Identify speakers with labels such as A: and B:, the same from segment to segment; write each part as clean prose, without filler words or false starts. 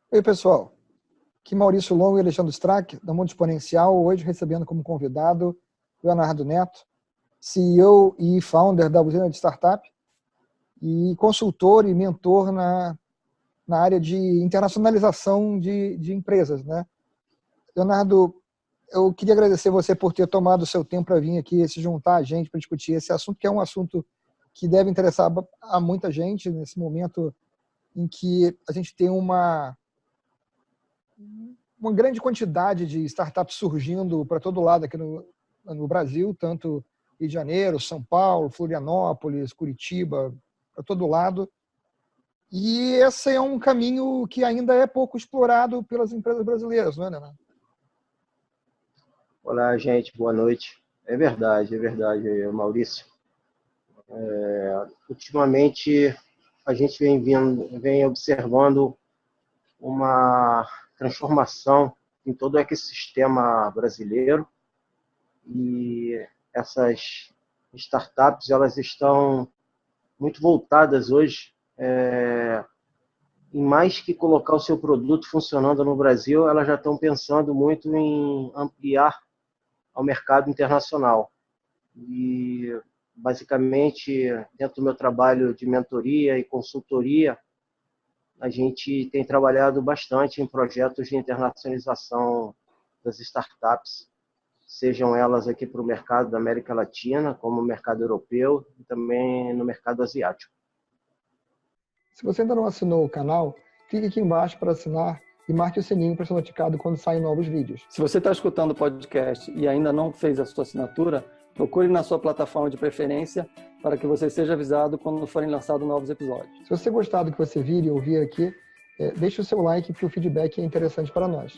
A: Oi, pessoal. Aqui Maurício Longo e Alexandre Strack, da Mundo Exponencial, hoje recebendo como convidado Leonardo Neto, CEO e founder da Usina de Startup e consultor e mentor na área de internacionalização de empresas, né? Leonardo, eu queria agradecer você por ter tomado o seu tempo para vir aqui se juntar a gente para discutir esse assunto, que é um assunto que deve interessar a muita gente nesse momento em que a gente tem uma grande quantidade de startups surgindo para todo lado aqui no Brasil, tanto Rio de Janeiro, São Paulo, Florianópolis, Curitiba, para todo lado. E esse é um caminho que ainda é pouco explorado pelas empresas brasileiras, não é, Leonardo?
B: Olá, gente, boa noite. É verdade, Maurício. Ultimamente, a gente vem observando uma transformação em todo o ecossistema brasileiro e essas startups elas estão muito voltadas hoje em mais que colocar o seu produto funcionando no Brasil, elas já estão pensando muito em ampliar ao mercado internacional. E, basicamente, dentro do meu trabalho de mentoria e consultoria, a gente tem trabalhado bastante em projetos de internacionalização das startups, sejam elas aqui para o mercado da América Latina, como o mercado europeu e também no mercado asiático.
A: Se você ainda não assinou o canal, clique aqui embaixo para assinar e marque o sininho para ser notificado quando saem novos vídeos.
C: Se você está escutando o podcast e ainda não fez a sua assinatura, procure na sua plataforma de preferência para que você seja avisado quando forem lançados novos episódios.
A: Se você gostar do que você vir e ouvir aqui, deixe o seu like, que o feedback é interessante para nós.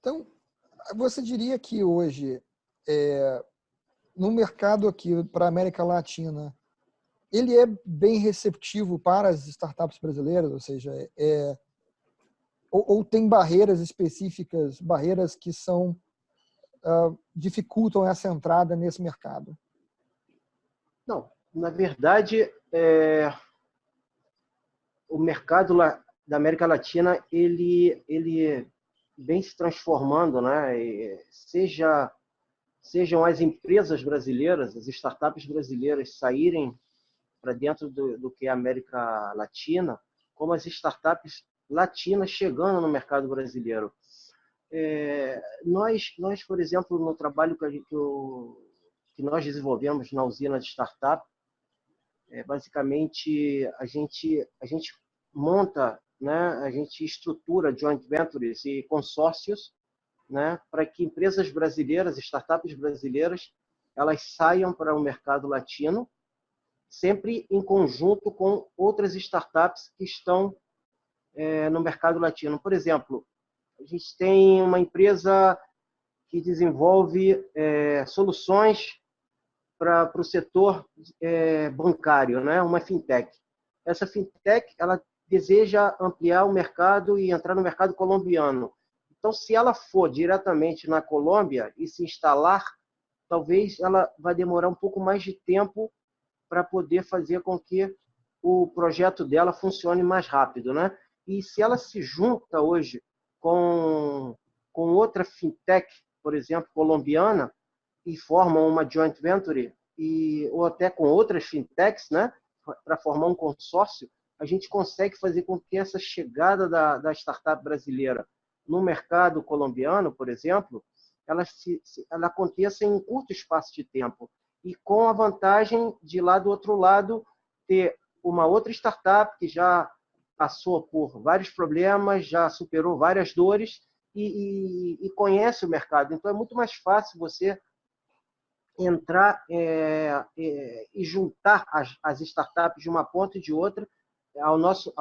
A: Então, você diria que hoje, no mercado aqui para a América Latina, ele é bem receptivo para as startups brasileiras, ou seja, ou tem barreiras específicas, barreiras que dificultam essa entrada nesse mercado?
B: Não, na verdade, o mercado da América Latina ele vem se transformando, né? Sejam as empresas brasileiras, as startups brasileiras saírem para dentro do que é a América Latina, como as startups latinas chegando no mercado brasileiro. Nós, por exemplo, no trabalho que nós desenvolvemos na usina de startup, basicamente a gente monta, né, a gente estrutura joint ventures e consórcios, né, para que empresas brasileiras, startups brasileiras, elas saiam para o mercado latino, sempre em conjunto com outras startups que estão no mercado latino. Por exemplo, a gente tem uma empresa que desenvolve soluções para o setor bancário, né? Uma fintech. Essa fintech ela deseja ampliar o mercado e entrar no mercado colombiano. Então, se ela for diretamente na Colômbia e se instalar, talvez ela vai demorar um pouco mais de tempo para poder fazer com que o projeto dela funcione mais rápido, né? E se ela se junta hoje com outra fintech, por exemplo, colombiana, e formam uma joint venture, ou até com outras fintechs, né, para formar um consórcio, a gente consegue fazer com que essa chegada da startup brasileira no mercado colombiano, por exemplo, ela aconteça em um curto espaço de tempo. E com a vantagem de lá do outro lado ter uma outra startup que já passou por vários problemas, já superou várias dores e conhece o mercado. Então, é muito mais fácil você entrar e juntar as startups de uma ponta e de outra. Ao nosso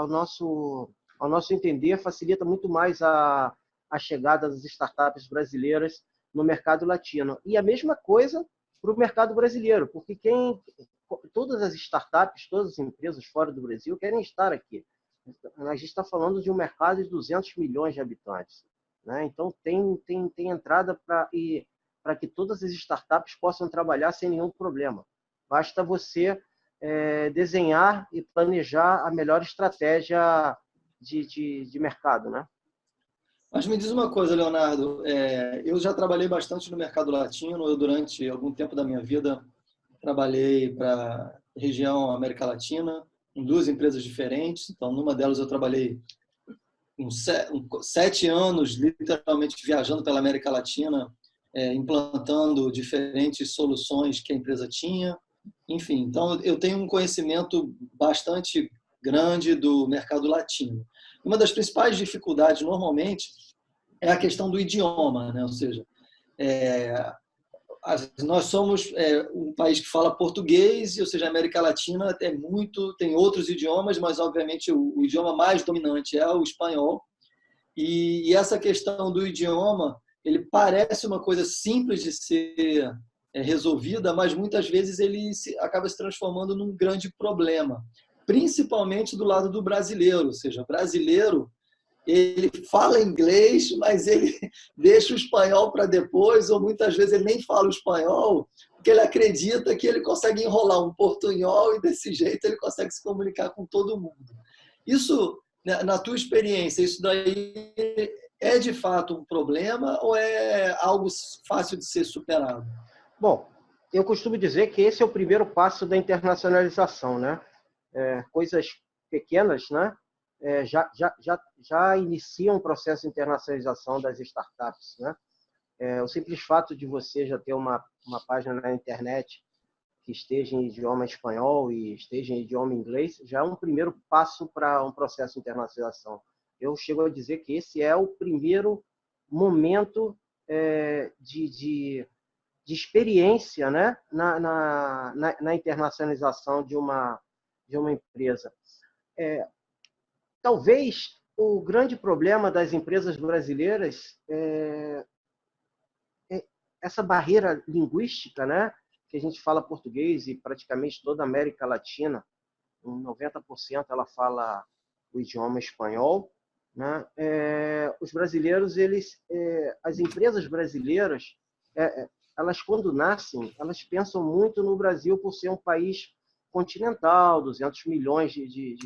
B: entender, facilita muito mais a chegada das startups brasileiras no mercado latino. E a mesma coisa para o mercado brasileiro, porque todas as startups, todas as empresas fora do Brasil querem estar aqui. A gente está falando de um mercado de 200 milhões de habitantes, né? Então, tem entrada para que todas as startups possam trabalhar sem nenhum problema. Basta você desenhar e planejar a melhor estratégia de mercado, né?
C: Mas me diz uma coisa, Leonardo, eu já trabalhei bastante no mercado latino, eu durante algum tempo da minha vida trabalhei para a região América Latina, em 2 empresas diferentes, então numa delas eu trabalhei 7 anos, literalmente viajando pela América Latina, implantando diferentes soluções que a empresa tinha, enfim, então eu tenho um conhecimento bastante grande do mercado latino. Uma das principais dificuldades, normalmente, é a questão do idioma, né? Ou seja, nós somos um país que fala português, ou seja, a América Latina tem outros idiomas, mas, obviamente, o idioma mais dominante é o espanhol. E essa questão do idioma, ele parece uma coisa simples de ser resolvida, mas muitas vezes ele acaba se transformando num grande problema, principalmente do lado do brasileiro, ou seja, o brasileiro ele fala inglês, mas ele deixa o espanhol para depois, ou muitas vezes ele nem fala o espanhol, porque ele acredita que ele consegue enrolar um portunhol e desse jeito ele consegue se comunicar com todo mundo. Isso, na tua experiência, isso daí é de fato um problema ou é algo fácil de ser superado?
B: Bom, eu costumo dizer que esse é o primeiro passo da internacionalização, né? Coisas pequenas, né? Já iniciam um processo de internacionalização das startups, né? O simples fato de você já ter uma página na internet que esteja em idioma espanhol e esteja em idioma inglês já é um primeiro passo para um processo de internacionalização. Eu chego a dizer que esse é o primeiro momento de experiência, né, na internacionalização de uma empresa. Talvez o grande problema das empresas brasileiras é essa barreira linguística, né, que a gente fala português e praticamente toda a América Latina, 90% ela fala o idioma espanhol, né? Os brasileiros, as empresas brasileiras, elas quando nascem, elas pensam muito no Brasil por ser um país continental, 200 milhões de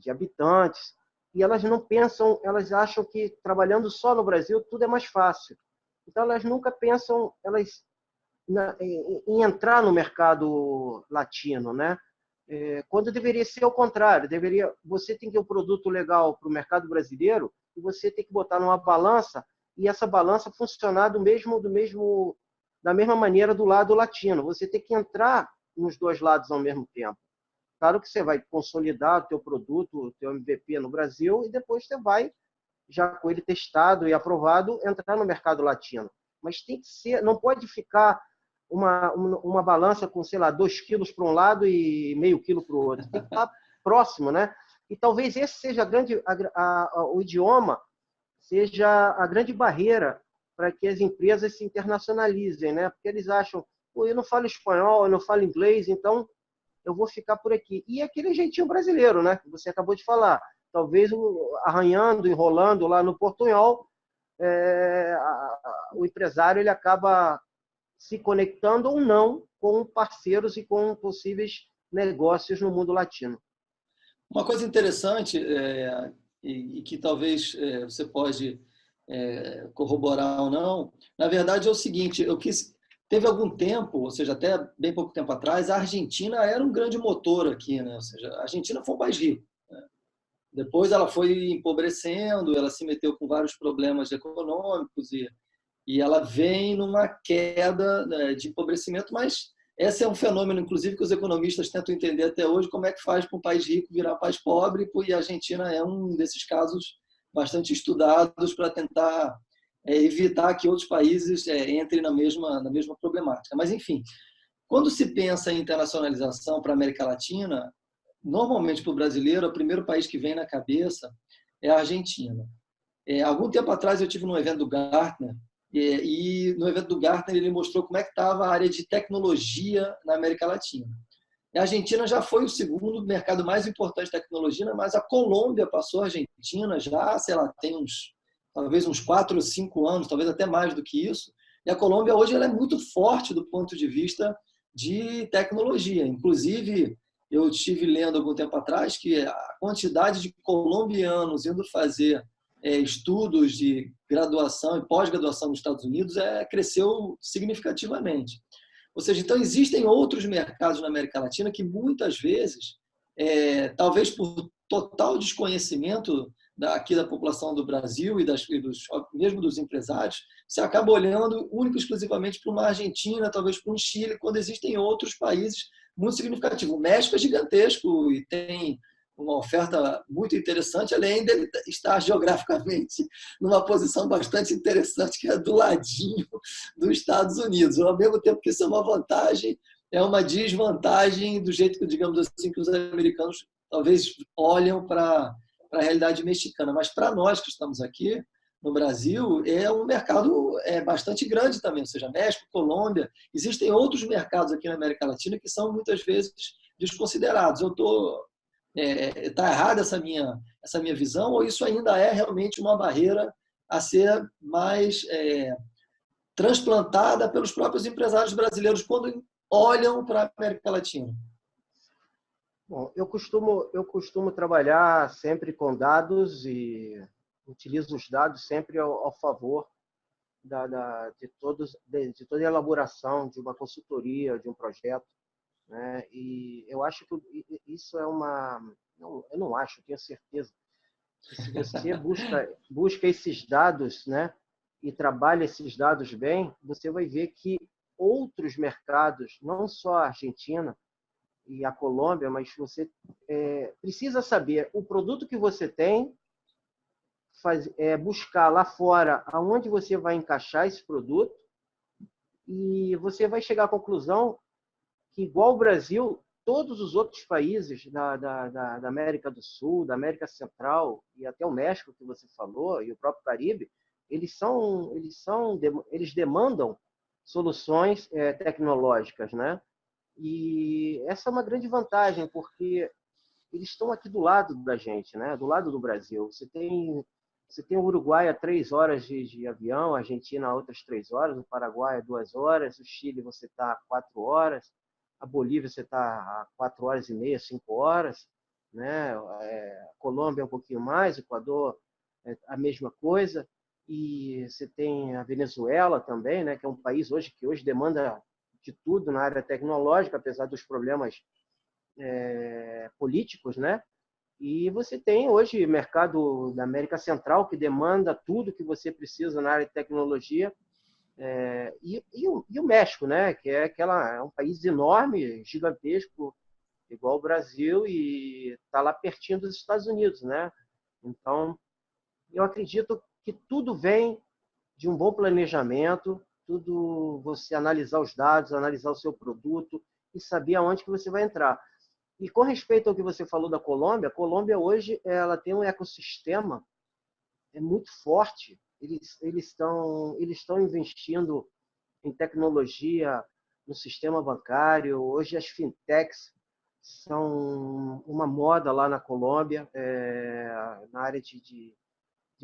B: habitantes, e elas não pensam, elas acham que trabalhando só no Brasil tudo é mais fácil. Então elas nunca pensam em entrar no mercado latino, né? Quando deveria ser o contrário, você tem que ter um produto legal para o mercado brasileiro e você tem que botar numa balança e essa balança funcionar da mesma maneira do lado latino. Você tem que entrar nos dois lados ao mesmo tempo. Claro que você vai consolidar o teu produto, o teu MVP no Brasil e depois você vai, já com ele testado e aprovado, entrar no mercado latino. Mas tem que ser, não pode ficar uma balança com, sei lá, 2 quilos para um lado e meio quilo para o outro. Tem que estar próximo, né? E talvez esse seja o idioma seja a grande barreira para que as empresas se internacionalizem, né? Porque eles acham, eu não falo espanhol, eu não falo inglês, então eu vou ficar por aqui. E aquele jeitinho brasileiro, né? Que você acabou de falar. Talvez arranhando, enrolando lá no portunhol, o empresário ele acaba se conectando ou não com parceiros e com possíveis negócios no mundo latino.
C: Uma coisa interessante e que talvez você pode corroborar ou não, na verdade é o seguinte, teve algum tempo, ou seja, até bem pouco tempo atrás, a Argentina era um grande motor aqui, né? Ou seja, a Argentina foi um país rico, né? Depois ela foi empobrecendo, ela se meteu com vários problemas econômicos e ela vem numa queda, né, de empobrecimento, mas esse é um fenômeno, inclusive, que os economistas tentam entender até hoje, como é que faz para um país rico virar um país pobre, e a Argentina é um desses casos bastante estudados para tentar evitar que outros países entrem na mesma problemática. Mas, enfim, quando se pensa em internacionalização para a América Latina, normalmente para o brasileiro, o primeiro país que vem na cabeça é a Argentina. Algum tempo atrás eu estive num evento do Gartner, e no evento do Gartner ele mostrou como é que estava a área de tecnologia na América Latina. A Argentina já foi o segundo mercado mais importante de tecnologia, mas a Colômbia passou a Argentina já, sei lá, tem talvez uns 4 ou 5 anos, talvez até mais do que isso. E a Colômbia hoje ela é muito forte do ponto de vista de tecnologia. Inclusive, eu estive lendo algum tempo atrás que a quantidade de colombianos indo fazer estudos de graduação e pós-graduação nos Estados Unidos cresceu significativamente. Ou seja, então existem outros mercados na América Latina que muitas vezes, talvez por total desconhecimento aqui da população do Brasil mesmo dos empresários, você acaba olhando único e exclusivamente para uma Argentina, talvez para um Chile, quando existem outros países muito significativos. O México é gigantesco e tem uma oferta muito interessante, além de estar geograficamente numa posição bastante interessante, que é do ladinho dos Estados Unidos. Ao mesmo tempo que isso é uma vantagem, é uma desvantagem do jeito que, digamos assim, que os americanos talvez olham para a realidade mexicana. Mas para nós que estamos aqui no Brasil, é um mercado bastante grande também, ou seja, México, Colômbia. Existem outros mercados aqui na América Latina que são muitas vezes desconsiderados. Está errada essa minha visão, ou isso ainda é realmente uma barreira a ser mais transplantada pelos próprios empresários brasileiros quando olham para a América Latina?
B: Bom, eu costumo trabalhar sempre com dados e utilizo os dados sempre ao favor de toda a elaboração de uma consultoria, de um projeto, né? E eu acho que isso é eu não acho, eu tenho certeza que se você busca esses dados, né, e trabalha esses dados bem, você vai ver que outros mercados, não só a Argentina e a Colômbia, mas você precisa saber o produto que você tem, buscar lá fora aonde você vai encaixar esse produto, e você vai chegar à conclusão que, igual o Brasil, todos os outros países da América do Sul, da América Central e até o México, que você falou, e o próprio Caribe, eles demandam soluções tecnológicas, né? E essa é uma grande vantagem, porque eles estão aqui do lado da gente, né? Do lado do Brasil. Você tem o Uruguai a 3 horas de avião, a Argentina a outras 3 horas, o Paraguai a 2 horas, o Chile você está a 4 horas, a Bolívia você está a 4 horas e meia, 5 horas, né? A Colômbia um pouquinho mais, o Equador a mesma coisa, e você tem a Venezuela também, né? Que é um país que hoje demanda de tudo na área tecnológica, apesar dos problemas políticos, né? E você tem hoje mercado da América Central que demanda tudo que você precisa na área de tecnologia, e o México, né? Que é um país enorme, gigantesco, igual o Brasil, e está lá pertinho dos Estados Unidos, né? Então, eu acredito que tudo vem de um bom planejamento, tudo você analisar os dados, analisar o seu produto e saber aonde que você vai entrar. E com respeito ao que você falou da Colômbia, a Colômbia hoje ela tem um ecossistema muito forte. Eles estão investindo em tecnologia no sistema bancário. Hoje as fintechs são uma moda lá na Colômbia, na área de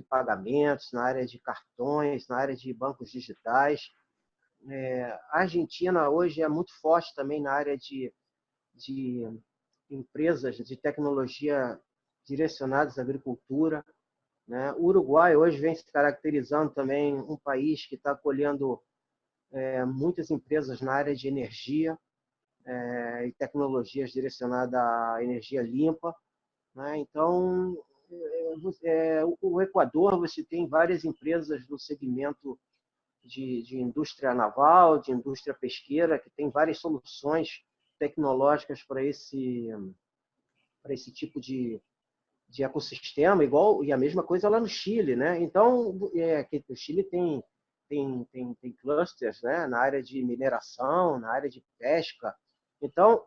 B: pagamentos, na área de cartões, na área de bancos digitais. A Argentina hoje é muito forte também na área de empresas de tecnologia direcionadas à agricultura, né? O Uruguai hoje vem se caracterizando também um país que está acolhendo muitas empresas na área de energia e tecnologias direcionadas à energia limpa, né? Então, o Equador, você tem várias empresas no segmento de indústria naval, de indústria pesqueira, que tem várias soluções tecnológicas para esse tipo de ecossistema, e a mesma coisa lá no Chile, né? Então, o Chile tem clusters, né, na área de mineração, na área de pesca. Então,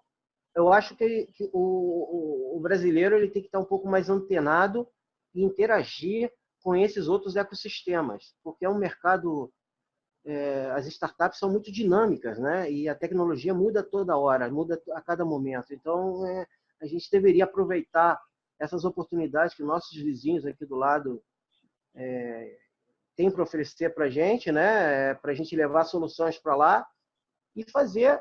B: eu acho que o brasileiro ele tem que estar um pouco mais antenado e interagir com esses outros ecossistemas, porque é um mercado, as startups são muito dinâmicas, né? E a tecnologia muda toda hora, muda a cada momento. Então, a gente deveria aproveitar essas oportunidades que nossos vizinhos aqui do lado têm para oferecer para a gente, né? Para a gente levar soluções para lá e fazer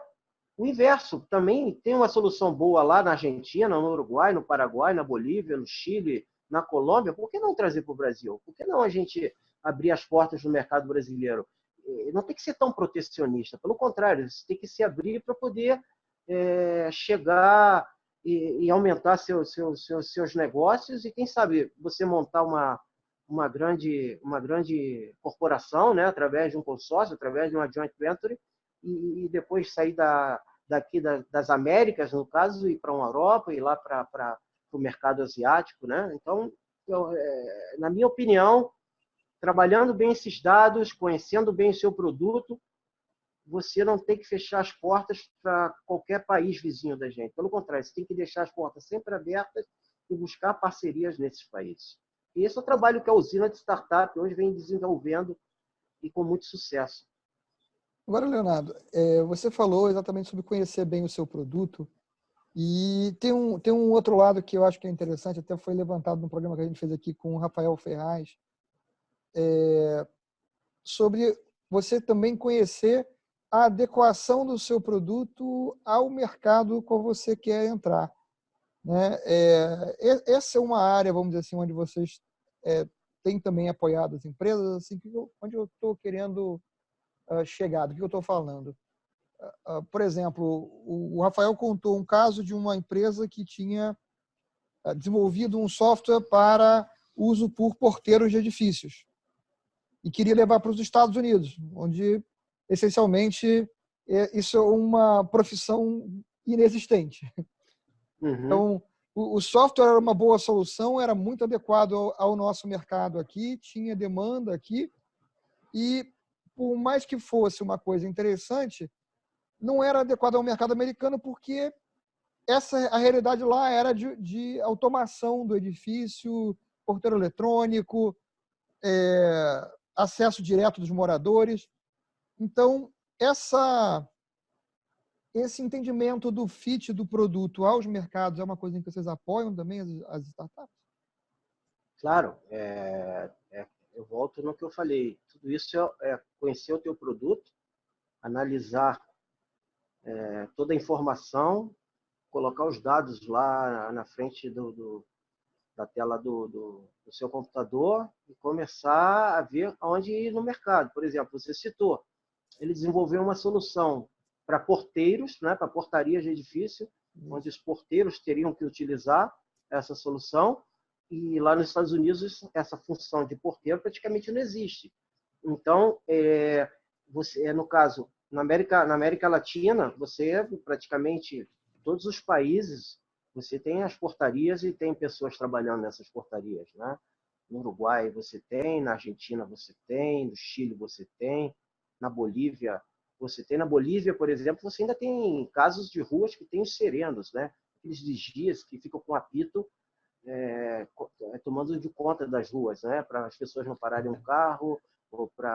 B: O inverso, também tem uma solução boa lá na Argentina, no Uruguai, no Paraguai, na Bolívia, no Chile, na Colômbia. Por que não trazer para o Brasil? Por que não a gente abrir as portas no mercado brasileiro? Não tem que ser tão protecionista, pelo contrário, você tem que se abrir para poder chegar e aumentar seus negócios e, quem sabe, você montar uma grande corporação, né, através de um consórcio, através de uma joint venture, e depois sair daqui das Américas, no caso, ir para uma Europa, ir lá para o mercado asiático. Né? Então, na minha opinião, trabalhando bem esses dados, conhecendo bem o seu produto, você não tem que fechar as portas para qualquer país vizinho da gente. Pelo contrário, você tem que deixar as portas sempre abertas e buscar parcerias nesses países. E esse é o trabalho que a usina de startup hoje vem desenvolvendo e com muito sucesso.
A: Agora, Leonardo, você falou exatamente sobre conhecer bem o seu produto e tem um outro lado que eu acho que é interessante, até foi levantado no programa que a gente fez aqui com o Rafael Ferraz, sobre você também conhecer a adequação do seu produto ao mercado qual você quer entrar. Né? Essa é uma área, vamos dizer assim, onde vocês têm também apoiado as empresas, assim, onde eu estou querendo chegar, do que eu estou falando. Por exemplo, o Rafael contou um caso de uma empresa que tinha desenvolvido um software para uso por porteiros de edifícios e queria levar para os Estados Unidos, onde, essencialmente, isso é uma profissão inexistente.
B: Uhum.
A: Então, o software era uma boa solução, era muito adequado ao nosso mercado aqui, tinha demanda aqui, e por mais que fosse uma coisa interessante, não era adequado ao mercado americano, porque a realidade lá era de automação do edifício, porteiro eletrônico, acesso direto dos moradores. Então, esse entendimento do fit do produto aos mercados é uma coisa em que vocês apoiam também as startups?
B: Claro, eu volto no que eu falei. Tudo isso é conhecer o teu produto, analisar toda a informação, colocar os dados lá na frente da tela do seu computador e começar a ver aonde ir no mercado. Por exemplo, você citou, ele desenvolveu uma solução para porteiros, né, para portarias de edifício, onde os porteiros teriam que utilizar essa solução, e lá nos Estados Unidos essa função de porteiro praticamente não existe. Então, no caso, na América Latina, você praticamente todos os países, você tem as portarias e tem pessoas trabalhando nessas portarias, né? No Uruguai você tem, na Argentina você tem, no Chile você tem, na Bolívia você tem. Na Bolívia, por exemplo, você ainda tem casos de ruas que tem os serenos, né? Aqueles vigias que ficam com apito tomando de conta das ruas, né? Para as pessoas não pararem um carro ou para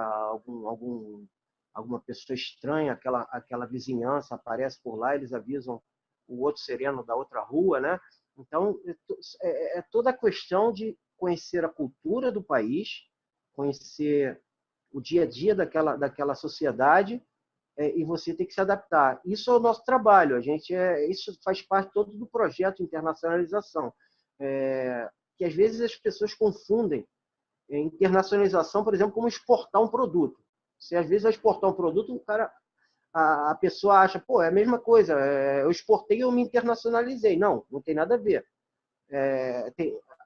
B: alguma pessoa estranha, aquela vizinhança aparece por lá, eles avisam o outro sereno da outra rua, né? Então, toda a questão de conhecer a cultura do país, conhecer o dia a dia daquela sociedade, e você tem que se adaptar. Isso é o nosso trabalho. Isso faz parte todo do projeto de internacionalização, que às vezes as pessoas confundem internacionalização, por exemplo, como exportar um produto. Se às vezes vai exportar um produto, a pessoa acha, pô, é a mesma coisa, eu exportei e eu me internacionalizei. Não, não tem nada a ver.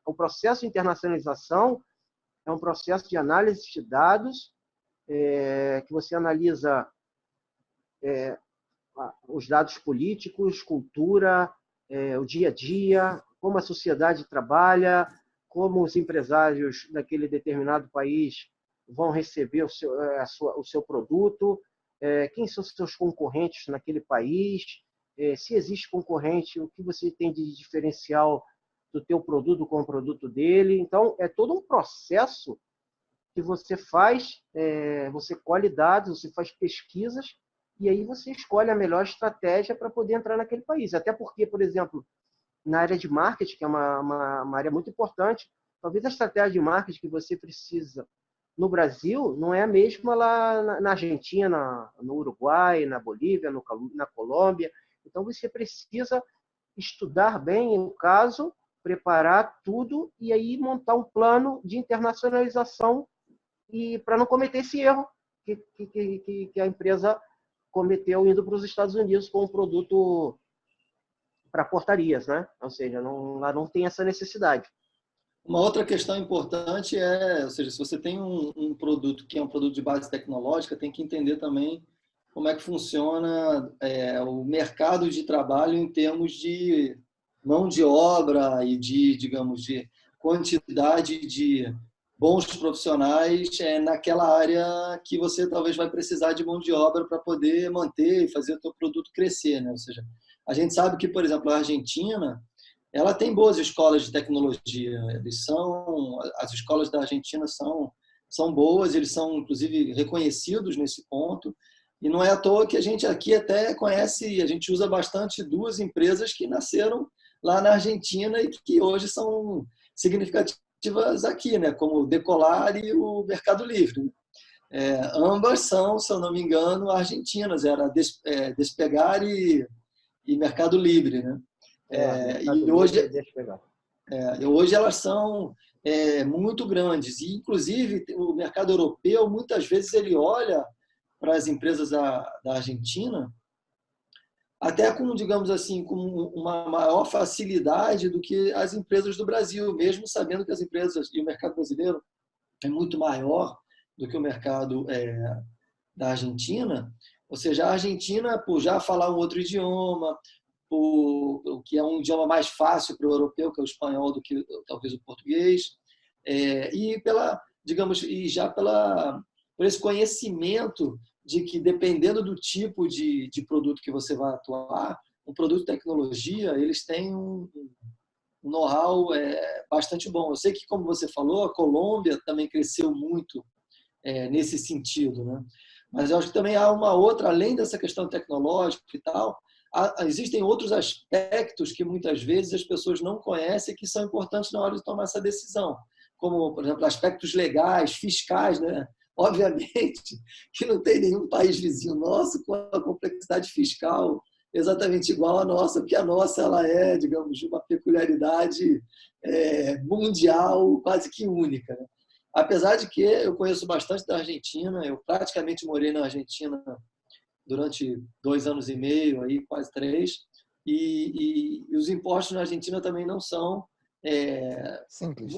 B: O processo de internacionalização é um processo de análise de dados, que você analisa os dados políticos, cultura, o dia a dia, como a sociedade trabalha, como os empresários daquele determinado país vão receber o seu produto, quem são os seus concorrentes naquele país, se existe concorrente, o que você tem de diferencial do teu produto com o produto dele. Então, é todo um processo que você faz, você colhe dados, você faz pesquisas, e aí você escolhe a melhor estratégia para poder entrar naquele país. Até porque, por exemplo, na área de marketing, que é uma área muito importante, talvez a estratégia de marketing que você precisa no Brasil não é a mesma lá na Argentina, no Uruguai, na Bolívia, na Colômbia. Então, você precisa estudar bem o caso, preparar tudo e aí montar um plano de internacionalização e para não cometer esse erro que a empresa cometeu indo para os Estados Unidos com um produto para portarias, né? Ou seja, lá não tem essa necessidade.
C: Uma outra questão importante é, ou seja, se você tem um produto que é um produto de base tecnológica, tem que entender também como é que funciona o mercado de trabalho em termos de mão de obra e de, digamos, de quantidade de bons profissionais naquela área que você talvez vai precisar de mão de obra para poder manter e fazer o seu produto crescer, né? Ou seja, a gente sabe que, por exemplo, a Argentina, ela tem boas escolas de tecnologia. As escolas da Argentina são boas, eles são, inclusive, reconhecidos nesse ponto. E não é à toa que a gente aqui até conhece, a gente usa bastante duas empresas que nasceram lá na Argentina e que hoje são significativas aqui, né? Como o Decolar e o Mercado Livre. Ambas são, se eu não me engano, argentinas, era Despegar e Mercado Livre, né? Hoje elas são muito grandes e, inclusive, o mercado europeu muitas vezes ele olha para as empresas da Argentina até com, digamos assim, com uma maior facilidade do que as empresas do Brasil, mesmo sabendo que as empresas e o mercado brasileiro é muito maior do que o mercado da Argentina. Ou seja, a Argentina, por já falar um outro idioma, o que é um idioma mais fácil para o europeu, que é o espanhol, do que talvez o português, e por esse conhecimento de que, dependendo do tipo de produto que você vai atuar, um produto de tecnologia, eles têm um know-how bastante bom. Eu sei que, como você falou, a Colômbia também cresceu muito nesse sentido, né? Mas eu acho que também há uma outra, além dessa questão tecnológica e tal, existem outros aspectos que muitas vezes as pessoas não conhecem que são importantes na hora de tomar essa decisão, como, por exemplo, aspectos legais, fiscais, né? Obviamente que não tem nenhum país vizinho nosso com a complexidade fiscal exatamente igual à nossa, porque a nossa ela é, digamos, de uma peculiaridade mundial quase que única, né? Apesar de que eu conheço bastante da Argentina, eu praticamente morei na Argentina durante 2 anos e meio, aí, quase 3, e os impostos na Argentina também não são
A: simples.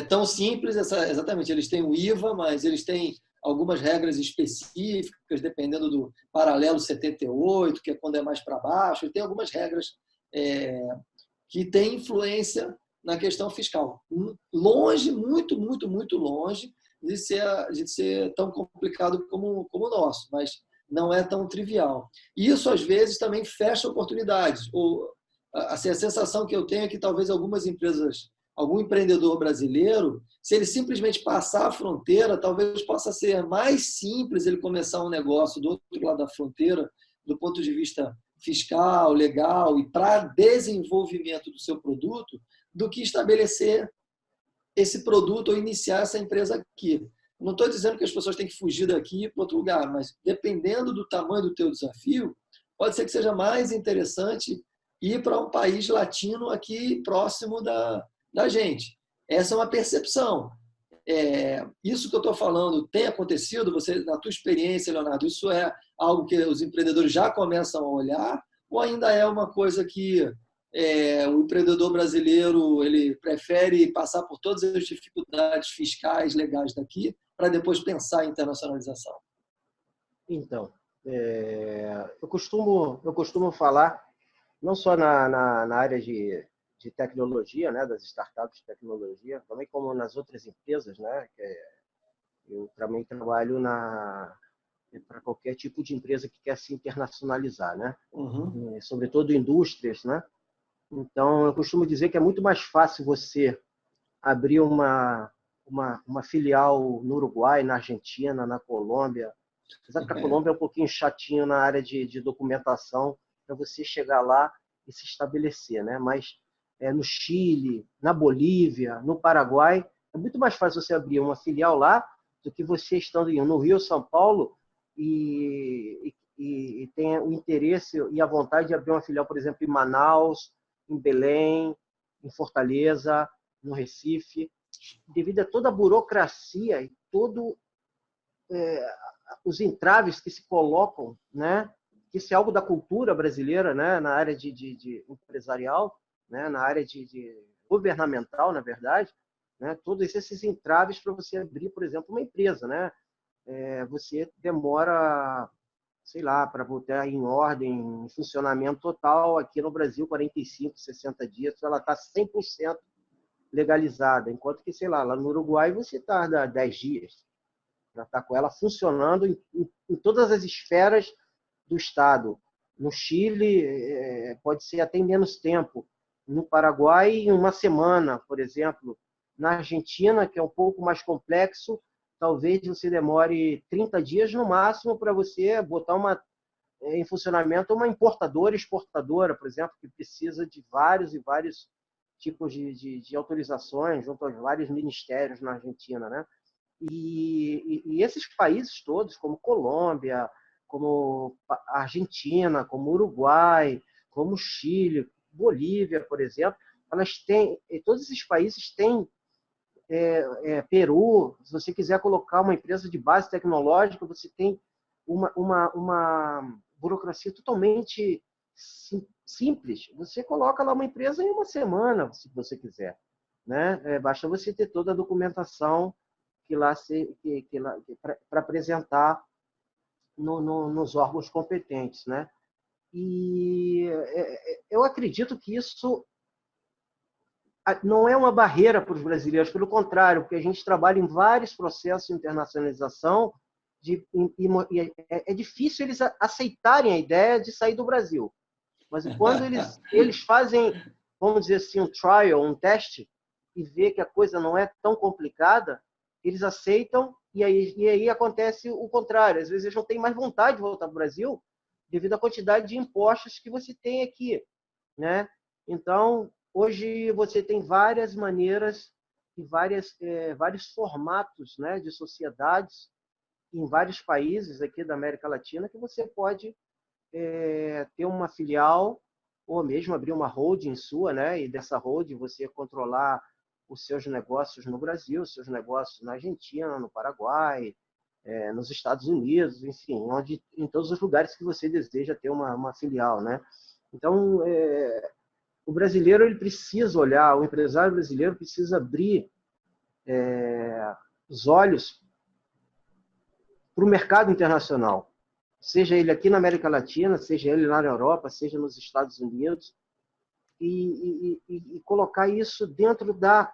C: Tão simples, exatamente. Eles têm o IVA, mas eles têm algumas regras específicas, dependendo do paralelo 78, que é quando é mais para baixo, e tem algumas regras que têm influência na questão fiscal. Longe, muito, muito, muito longe de ser tão complicado como o nosso, mas não é tão trivial. Isso, às vezes, também fecha oportunidades. A sensação que eu tenho é que talvez algumas empresas, algum empreendedor brasileiro, se ele simplesmente passar a fronteira, talvez possa ser mais simples ele começar um negócio do outro lado da fronteira, do ponto de vista fiscal, legal e para desenvolvimento do seu produto, do que estabelecer esse produto ou iniciar essa empresa aqui. Não estou dizendo que as pessoas têm que fugir daqui e ir para outro lugar, mas dependendo do tamanho do teu desafio, pode ser que seja mais interessante ir para um país latino aqui próximo da gente. Essa é uma percepção. Isso que eu estou falando tem acontecido? Você, na tua experiência, Leonardo, isso é algo que os empreendedores já começam a olhar ou ainda é uma coisa que o empreendedor brasileiro ele prefere passar por todas as dificuldades fiscais, legais daqui, para depois pensar em internacionalização?
B: Então, eu costumo falar, não só na área de tecnologia, né, das startups de tecnologia, também como nas outras empresas, né, eu também trabalho para qualquer tipo de empresa que quer se internacionalizar, né, sobretudo indústrias, né. Então, eu costumo dizer que é muito mais fácil você abrir uma filial no Uruguai, na Argentina, na Colômbia. Apesar que a Colômbia é um pouquinho chatinho na área de documentação para você chegar lá e se estabelecer, né? Mas no Chile, na Bolívia, no Paraguai, é muito mais fácil você abrir uma filial lá do que você estando no Rio, São Paulo, e tem o interesse e a vontade de abrir uma filial, por exemplo, em Manaus, em Belém, em Fortaleza, no Recife, devido a toda a burocracia e todos os entraves que se colocam, né? Isso é algo da cultura brasileira, né? Na área de empresarial, né? Na área de governamental, na verdade, né? Todos esses entraves para você abrir, por exemplo, uma empresa, né? Você demora, sei lá, para botar em ordem, em funcionamento total, aqui no Brasil, 45, 60 dias, ela está 100% legalizada, enquanto que, sei lá no Uruguai você tarda 10 dias para estar com ela funcionando em todas as esferas do Estado. No Chile, pode ser até em menos tempo. No Paraguai, em uma semana, por exemplo. Na Argentina, que é um pouco mais complexo, talvez você demore 30 dias no máximo para você botar em funcionamento uma importadora e exportadora, por exemplo, que precisa de vários e vários tipos de autorizações junto aos vários ministérios na Argentina, né? E esses países todos, como Colômbia, como Argentina, como Uruguai, como Chile, Bolívia, por exemplo, elas têm, todos esses países têm Peru, se você quiser colocar uma empresa de base tecnológica, você tem uma burocracia totalmente simples. Você coloca lá uma empresa em uma semana, se você quiser, né? Basta você ter toda a documentação para apresentar nos órgãos competentes, né? E eu acredito que isso não é uma barreira para os brasileiros, pelo contrário, porque a gente trabalha em vários processos de internacionalização e é difícil eles aceitarem a ideia de sair do Brasil. Mas quando eles fazem, vamos dizer assim, um trial, um teste, e vê que a coisa não é tão complicada, eles aceitam e aí acontece o contrário. Às vezes eles não têm mais vontade de voltar para o Brasil devido à quantidade de impostos que você tem aqui, né? Então, hoje você tem várias maneiras e vários formatos, né, de sociedades em vários países aqui da América Latina que você pode ter uma filial ou mesmo abrir uma holding sua, né, e dessa holding você controlar os seus negócios no Brasil, os seus negócios na Argentina, no Paraguai, nos Estados Unidos, enfim, em todos os lugares que você deseja ter uma filial, né? Então, o brasileiro ele precisa olhar, o empresário brasileiro precisa abrir os olhos para o mercado internacional, seja ele aqui na América Latina, seja ele lá na Europa, seja nos Estados Unidos, e colocar isso dentro da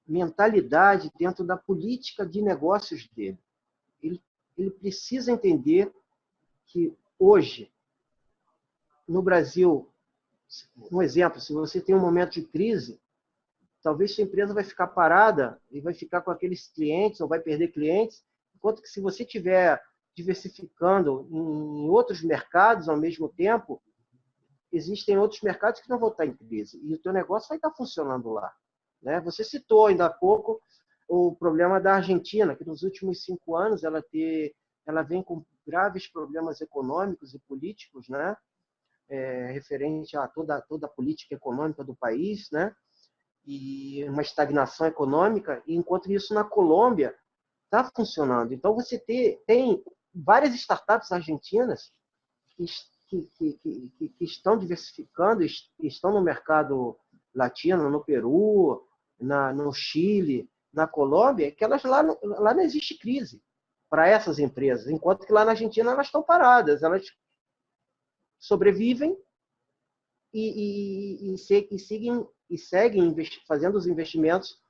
B: mentalidade, dentro da política de negócios dele. Ele precisa entender que hoje, no Brasil, um exemplo, se você tem um momento de crise, talvez sua empresa vai ficar parada e vai ficar com aqueles clientes ou vai perder clientes, enquanto que se você estiver diversificando em outros mercados ao mesmo tempo, existem outros mercados que não vão estar em crise e o teu negócio vai estar funcionando lá, né? Você citou ainda há pouco o problema da Argentina, que nos últimos 5 anos ela vem com graves problemas econômicos e políticos, né? Referente a toda a política econômica do país, né? E uma estagnação econômica, e enquanto isso na Colômbia está funcionando. Então você tem várias startups argentinas que estão diversificando, estão no mercado latino, no Peru, no Chile, na Colômbia, que elas lá não existe crise para essas empresas, enquanto que lá na Argentina elas estão paradas, elas sobrevivem e seguem fazendo os investimentos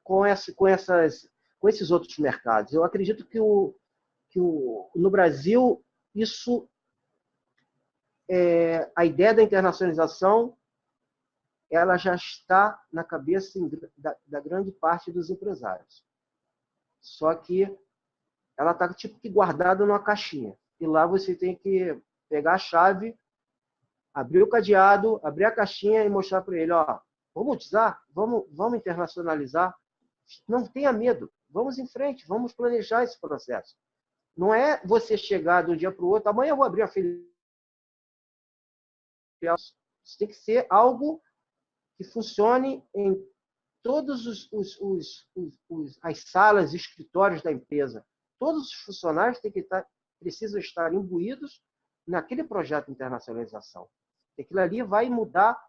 B: com esses outros mercados. Eu acredito que no Brasil a ideia da internacionalização ela já está na cabeça da grande parte dos empresários. Só que ela está tipo que guardada numa caixinha. E lá você tem que pegar a chave, abrir o cadeado, abrir a caixinha e mostrar para ele, ó, vamos usar, vamos internacionalizar. Não tenha medo. Vamos em frente, vamos planejar esse processo. Não é você chegar de um dia para o outro, amanhã eu vou abrir a filial. Isso tem que ser algo que funcione em todos as salas, escritórios da empresa. Todos os funcionários precisam estar imbuídos naquele projeto de internacionalização. Aquilo ali vai mudar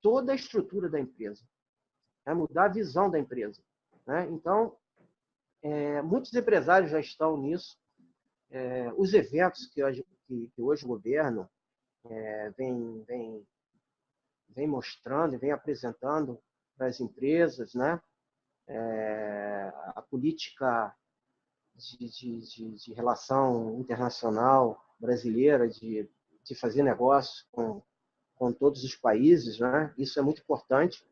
B: toda a estrutura da empresa, vai mudar a visão da empresa, né? Então, muitos empresários já estão nisso. Os eventos que hoje o governo vem mostrando e vem apresentando para as empresas, né? A política de relação internacional brasileira, de fazer negócio com todos os países, né? Isso é muito importante.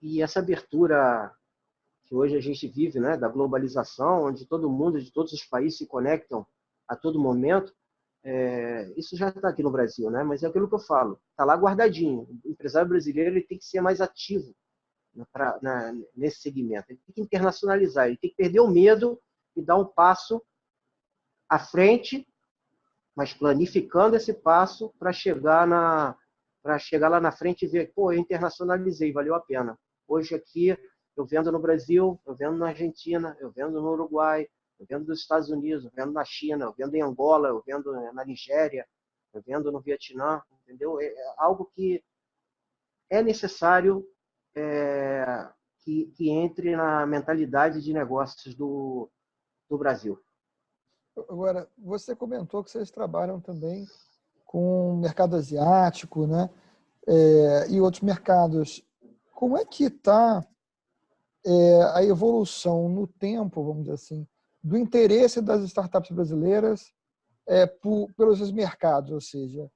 B: E essa abertura que hoje a gente vive, né, da globalização, onde todo mundo, de todos os países se conectam a todo momento, isso já está aqui no Brasil, né? Mas é aquilo que eu falo, está lá guardadinho. O empresário brasileiro ele tem que ser mais ativo nesse segmento. Ele tem que internacionalizar, ele tem que perder o medo e dar um passo à frente, mas planificando esse passo para chegar lá na frente e ver, pô, eu internacionalizei, valeu a pena. Hoje aqui eu vendo no Brasil, eu vendo na Argentina, eu vendo no Uruguai, eu vendo nos Estados Unidos, eu vendo na China, eu vendo em Angola, eu vendo na Nigéria, eu vendo no Vietnã, entendeu? É algo que é necessário que entre na mentalidade de negócios do Brasil.
A: Agora, você comentou que vocês trabalham também com o mercado asiático, né? E outros mercados. Como é que está a evolução no tempo, vamos dizer assim, do interesse das startups brasileiras pelos mercados? Ou seja,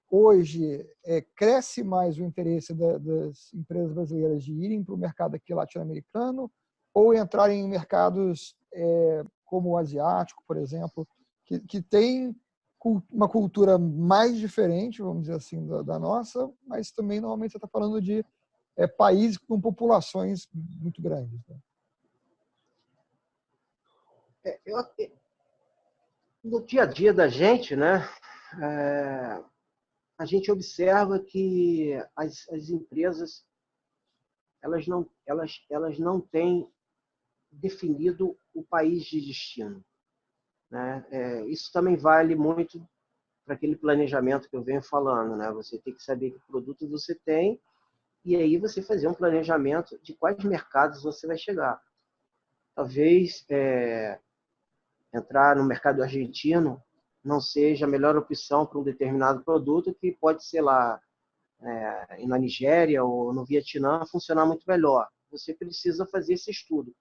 A: hoje cresce mais o interesse das empresas brasileiras de irem para o mercado aqui latino-americano ou entrarem em mercados como o asiático, por exemplo, que tem uma cultura mais diferente, vamos dizer assim, da nossa, mas também normalmente você está falando de países com populações muito grandes, né?
B: No dia a dia da gente, né, a gente observa que as empresas elas não têm definido o país de destino, né? Isso também vale muito para aquele planejamento que eu venho falando, né? Você tem que saber que produto você tem e aí você fazer um planejamento de quais mercados você vai chegar. Talvez entrar no mercado argentino não seja a melhor opção para um determinado produto que pode ser lá na Nigéria ou no Vietnã funcionar muito melhor. Você precisa fazer esse estudo.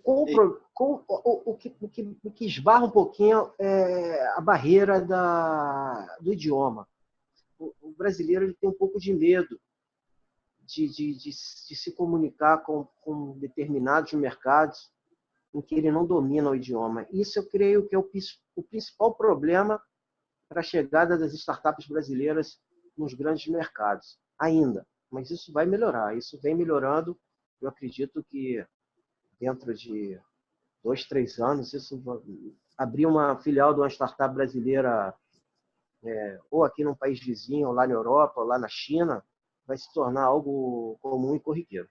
B: O que esbarra um pouquinho é a barreira do idioma. O brasileiro ele tem um pouco de medo de se comunicar com determinados mercados em que ele não domina o idioma. Isso eu creio que é o principal problema para a chegada das startups brasileiras nos grandes mercados, ainda. Mas isso vai melhorar, isso vem melhorando. Eu acredito que dentro de 2, 3 anos, isso abrir uma filial de uma startup brasileira ou aqui num país vizinho, ou lá na Europa, ou lá na China, vai se tornar algo comum e corriqueiro.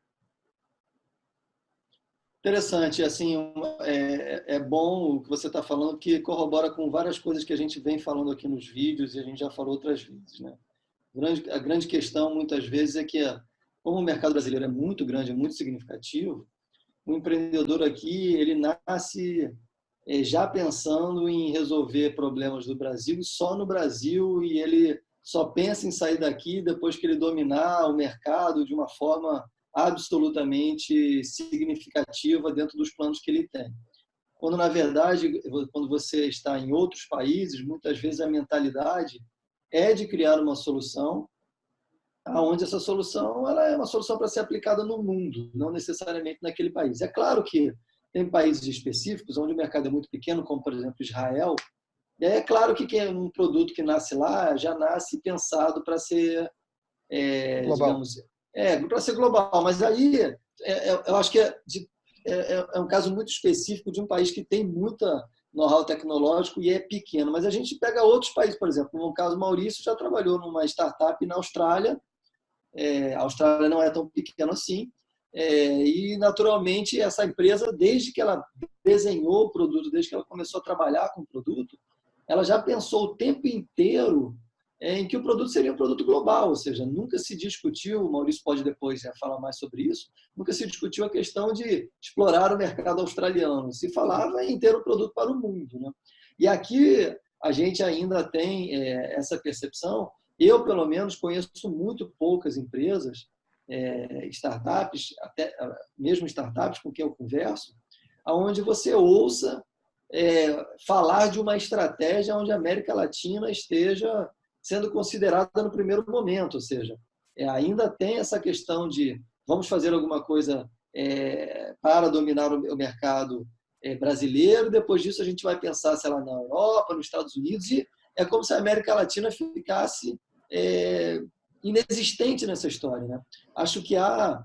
C: Interessante, assim, é bom o que você está falando, que corrobora com várias coisas que a gente vem falando aqui nos vídeos e a gente já falou outras vezes, né? A grande questão, muitas vezes, é que, como o mercado brasileiro é muito grande, é muito significativo, o empreendedor aqui, ele nasce já pensando em resolver problemas do Brasil e só no Brasil, e ele só pensa em sair daqui depois que ele dominar o mercado de uma forma absolutamente significativa dentro dos planos que ele tem. Quando, na verdade, quando você está em outros países, muitas vezes a mentalidade é de criar uma solução, onde essa solução ela é uma solução para ser aplicada no mundo, não necessariamente naquele país. É claro que tem países específicos onde o mercado é muito pequeno, como, por exemplo, Israel. E é claro que um produto que nasce lá já nasce pensado para ser,
A: global.
C: digamos, para ser global. Mas aí eu acho que é um caso muito específico de um país que tem muita know-how tecnológico e é pequeno. Mas a gente pega outros países, por exemplo, no caso, Maurício já trabalhou numa startup na Austrália. A Austrália não é tão pequena assim. E, naturalmente, essa empresa, desde que ela desenhou o produto, desde que ela começou a trabalhar com o produto, ela já pensou o tempo inteiro em que o produto seria um produto global, ou seja, nunca se discutiu, o Maurício pode depois falar mais sobre isso, nunca se discutiu a questão de explorar o mercado australiano, se falava em ter um produto para o mundo, né? E aqui a gente ainda tem essa percepção. Eu, pelo menos, conheço muito poucas empresas, startups, até mesmo startups com quem eu converso, onde você ouça falar de uma estratégia onde a América Latina esteja sendo considerada no primeiro momento, ou seja, ainda tem essa questão de vamos fazer alguma coisa para dominar o mercado brasileiro, depois disso a gente vai pensar, sei lá, na Europa, nos Estados Unidos, e é como se a América Latina ficasse inexistente nessa história, né? Acho que há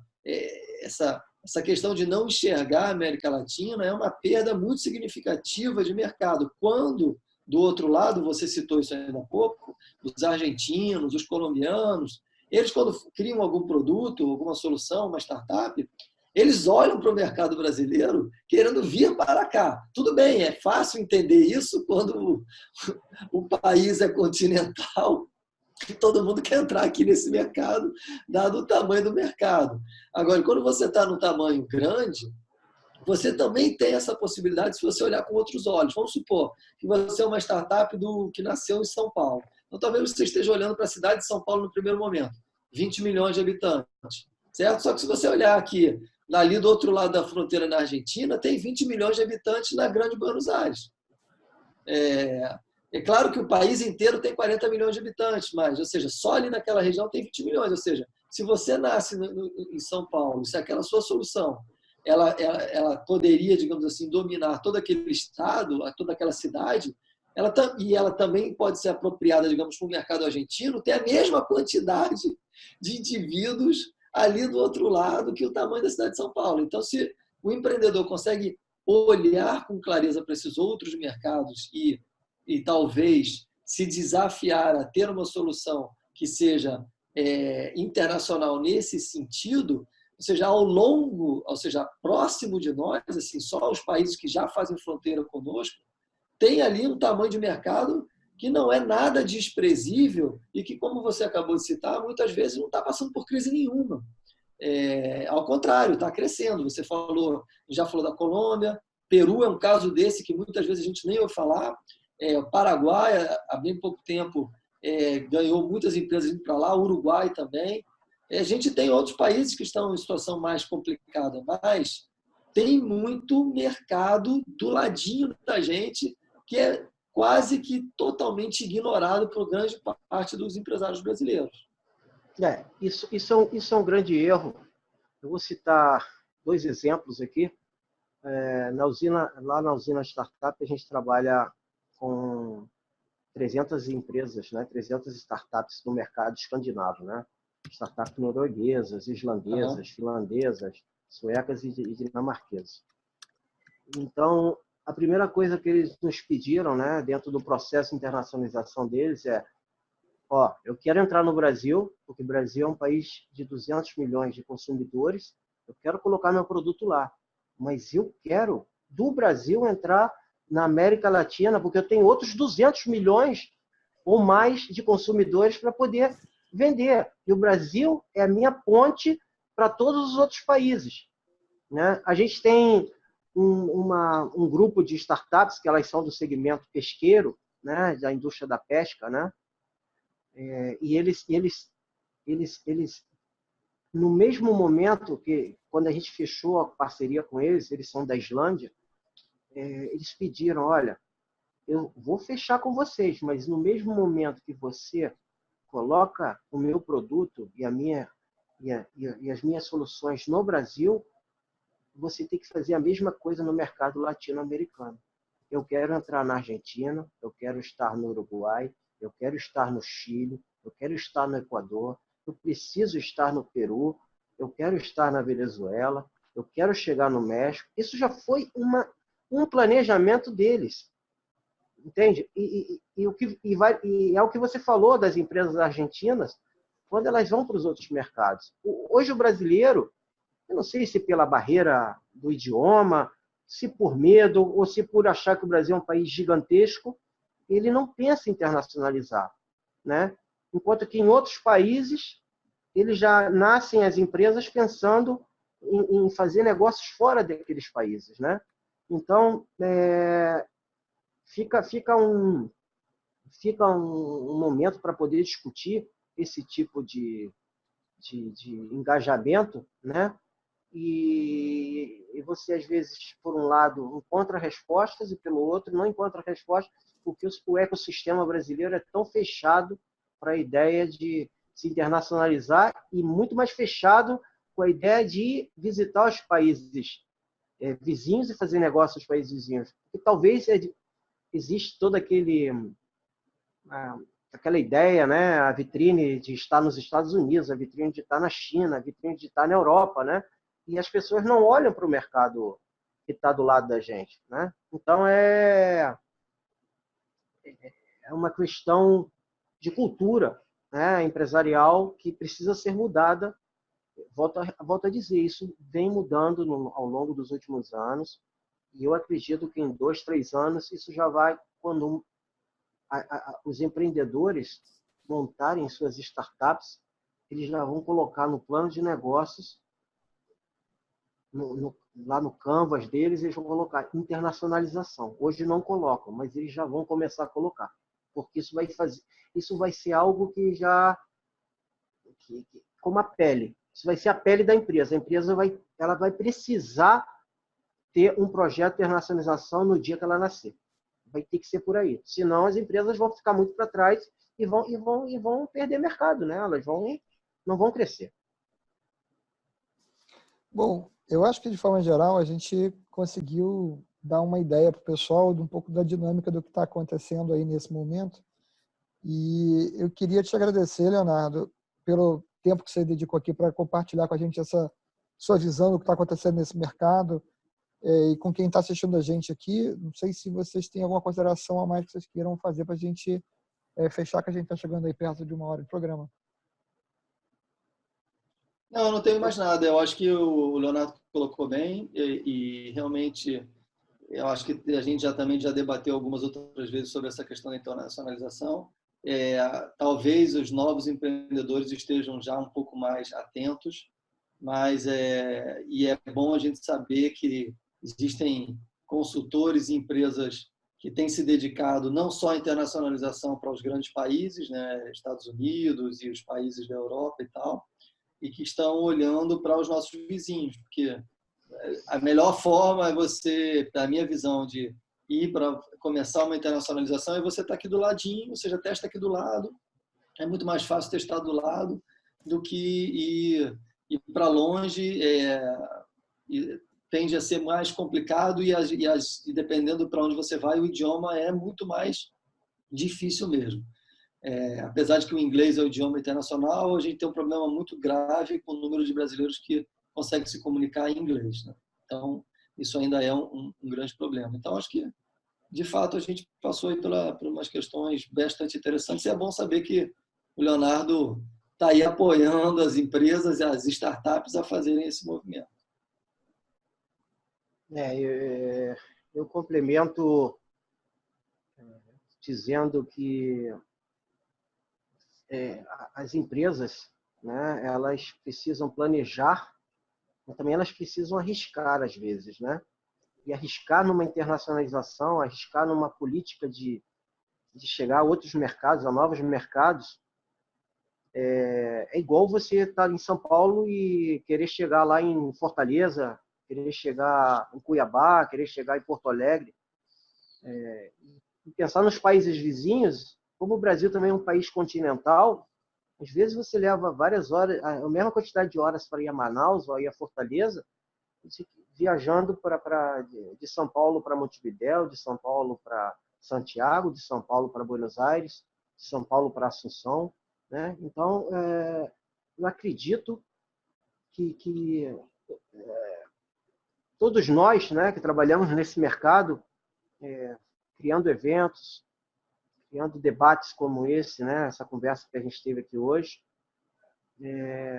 C: essa questão de não enxergar a América Latina é uma perda muito significativa de mercado. Quando, do outro lado, você citou isso ainda há pouco, os argentinos, os colombianos, eles quando criam algum produto, alguma solução, uma startup, eles olham para o mercado brasileiro querendo vir para cá. Tudo bem, é fácil entender isso quando o país é continental, todo mundo quer entrar aqui nesse mercado, dado o tamanho do mercado. Agora, quando você está no tamanho grande, você também tem essa possibilidade se você olhar com outros olhos. Vamos supor que você é uma startup que nasceu em São Paulo. Então, talvez você esteja olhando para a cidade de São Paulo no primeiro momento. 20 milhões de habitantes. Certo? Só que se você olhar aqui, ali do outro lado da fronteira, na Argentina, tem 20 milhões de habitantes na Grande Buenos Aires. É claro que o país inteiro tem 40 milhões de habitantes, mas, ou seja, só ali naquela região tem 20 milhões. Ou seja, se você nasce em São Paulo, se aquela sua solução ela poderia, digamos assim, dominar todo aquele estado, toda aquela cidade, e ela também pode ser apropriada, digamos, para o mercado argentino, tem a mesma quantidade de indivíduos ali do outro lado que o tamanho da cidade de São Paulo. Então, se o empreendedor consegue olhar com clareza para esses outros mercados e talvez se desafiar a ter uma solução que seja internacional nesse sentido, ou seja, ou seja, próximo de nós, assim, só os países que já fazem fronteira conosco, tem ali um tamanho de mercado que não é nada desprezível e que, como você acabou de citar, muitas vezes não está passando por crise nenhuma. Ao contrário, está crescendo. Você já falou da Colômbia, Peru é um caso desse que muitas vezes a gente nem ouve falar. O Paraguai, há bem pouco tempo, ganhou muitas empresas indo para lá, o Uruguai também. A gente tem outros países que estão em situação mais complicada, mas tem muito mercado do ladinho da gente que é quase que totalmente ignorado por grande parte dos empresários brasileiros.
B: Isso é um grande erro. Eu vou citar 2 exemplos aqui. Lá na usina Startup, a gente trabalha com 300 empresas, né? 300 startups no mercado escandinavo, né? Startups norueguesas, islandesas, finlandesas, suecas e dinamarquesas. Então, a primeira coisa que eles nos pediram, né, dentro do processo de internacionalização deles eu quero entrar no Brasil, porque o Brasil é um país de 200 milhões de consumidores, eu quero colocar meu produto lá, mas eu quero, do Brasil, entrar na América Latina, porque eu tenho outros 200 milhões ou mais de consumidores para poder vender. E o Brasil é a minha ponte para todos os outros países, né? A gente tem um grupo de startups que elas são do segmento pesqueiro, né, da indústria da pesca, né? E eles, no mesmo momento que, quando a gente fechou a parceria com eles, eles são da Islândia, eles pediram, olha, eu vou fechar com vocês, mas no mesmo momento que você coloca o meu produto e as minhas soluções no Brasil, você tem que fazer a mesma coisa no mercado latino-americano. Eu quero entrar na Argentina, eu quero estar no Uruguai, eu quero estar no Chile, eu quero estar no Equador, eu preciso estar no Peru, eu quero estar na Venezuela, eu quero chegar no México. Isso já foi um planejamento deles, entende? E é o que você falou das empresas argentinas, quando elas vão para os outros mercados. Hoje o brasileiro, eu não sei se pela barreira do idioma, se por medo ou se por achar que o Brasil é um país gigantesco, ele não pensa em internacionalizar, né? Enquanto que em outros países, eles já nascem as empresas pensando em fazer negócios fora daqueles países, né? Então, fica um momento para poder discutir esse tipo de engajamento, né? E você, às vezes, por um lado, encontra respostas e, pelo outro, não encontra respostas, porque o ecossistema brasileiro é tão fechado para a ideia de se internacionalizar e muito mais fechado com a ideia de visitar os países vizinhos e fazer negócio nos países vizinhos. Porque talvez existe toda aquela ideia, né? A vitrine de estar nos Estados Unidos, a vitrine de estar na China, a vitrine de estar na Europa, né? E as pessoas não olham para o mercado que está do lado da gente, né? Então é uma questão de cultura, né, empresarial que precisa ser mudada. Volto a dizer, isso vem mudando ao longo dos últimos anos e eu acredito que em 2, 3 anos isso já vai, quando os empreendedores montarem suas startups, eles já vão colocar no plano de negócios, lá no Canvas deles, eles vão colocar internacionalização. Hoje não colocam, mas eles já vão começar a colocar, porque isso vai ser algo que já, como a pele, isso vai ser a pele da empresa. A empresa ela vai precisar ter um projeto de internacionalização no dia que ela nascer. Vai ter que ser por aí. Senão as empresas vão ficar muito para trás e vão perder mercado, né? Elas não vão crescer.
A: Bom, eu acho que de forma geral a gente conseguiu dar uma ideia para o pessoal de um pouco da dinâmica do que está acontecendo aí nesse momento. E eu queria te agradecer, Leonardo, pelo tempo que você dedicou aqui para compartilhar com a gente essa sua visão do que está acontecendo nesse mercado. E com quem está assistindo a gente aqui, não sei se vocês têm alguma consideração a mais que vocês queiram fazer para a gente fechar, que a gente está chegando aí perto de 1 hora de programa.
C: Não, eu não tenho mais nada. Eu acho que o Leonardo colocou bem e realmente eu acho que a gente também já debateu algumas outras vezes sobre essa questão da internacionalização. Talvez os novos empreendedores estejam já um pouco mais atentos, mas é bom a gente saber que existem consultores e empresas que têm se dedicado não só à internacionalização para os grandes países, né, Estados Unidos e os países da Europa e tal, e que estão olhando para os nossos vizinhos, porque a melhor forma é você, da minha visão, de ir para começar uma internacionalização é você estar aqui do ladinho, ou seja, testa aqui do lado. É muito mais fácil testar do lado do que ir para longe. Tende a ser mais complicado e dependendo para onde você vai, o idioma é muito mais difícil mesmo. Apesar de que o inglês é o idioma internacional, a gente tem um problema muito grave com o número de brasileiros que conseguem se comunicar em inglês, né? Então, isso ainda é um grande problema. Então, acho que, de fato, a gente passou aí por umas questões bastante interessantes e é bom saber que o Leonardo está aí apoiando as empresas e as startups a fazerem esse movimento.
B: Eu complemento dizendo que as empresas, né, elas precisam planejar, mas também elas precisam arriscar às vezes, né? E arriscar numa internacionalização, arriscar numa política de chegar a outros mercados, a novos mercados, é igual você estar em São Paulo e querer chegar lá em Fortaleza, querer chegar em Cuiabá, querer chegar em Porto Alegre. E pensar nos países vizinhos, como o Brasil também é um país continental, às vezes você leva várias horas, a mesma quantidade de horas para ir a Manaus ou ir a Fortaleza, viajando de São Paulo para Montevidéu, de São Paulo para Santiago, de São Paulo para Buenos Aires, de São Paulo para Assunção, né? Então, eu acredito que todos nós, né, que trabalhamos nesse mercado, criando eventos, criando debates como esse, né, essa conversa que a gente teve aqui hoje,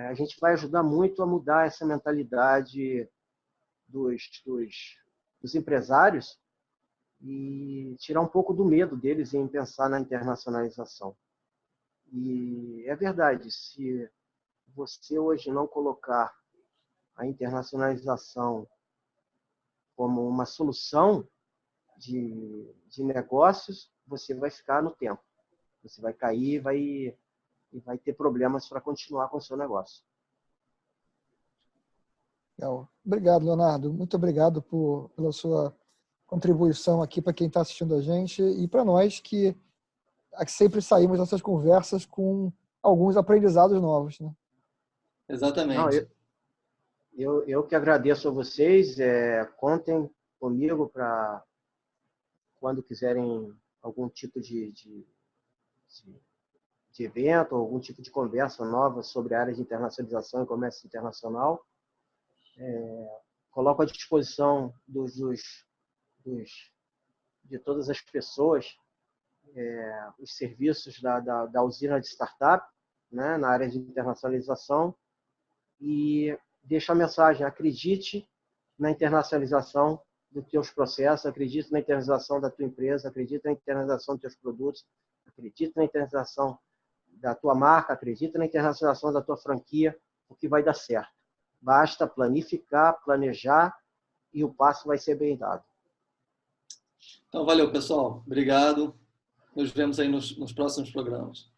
B: a gente vai ajudar muito a mudar essa mentalidade dos empresários e tirar um pouco do medo deles em pensar na internacionalização. E é verdade, se você hoje não colocar a internacionalização como uma solução de negócios, você vai ficar no tempo. Você vai cair e vai ter problemas para continuar com o seu negócio.
A: Legal. Obrigado, Leonardo. Muito obrigado pela sua contribuição aqui para quem está assistindo a gente e para nós que sempre saímos dessas conversas com alguns aprendizados novos, né?
C: Exatamente.
B: Não, eu que agradeço a vocês. Contem comigo para quando quiserem algum tipo de evento, algum tipo de conversa nova sobre a área de internacionalização e comércio internacional. Coloco à disposição de todas as pessoas os serviços da usina de startup, né, na área de internacionalização, e deixo a mensagem: acredite na internacionalização dos teus processos, acredite na internacionalização da tua empresa, acredite na internacionalização dos teus produtos, acredite na internacionalização da tua marca, acredite na internacionalização da tua franquia, o que vai dar certo. Basta planificar, planejar e o passo vai ser bem dado.
C: Então, valeu, pessoal. Obrigado. Nos vemos aí nos próximos programas.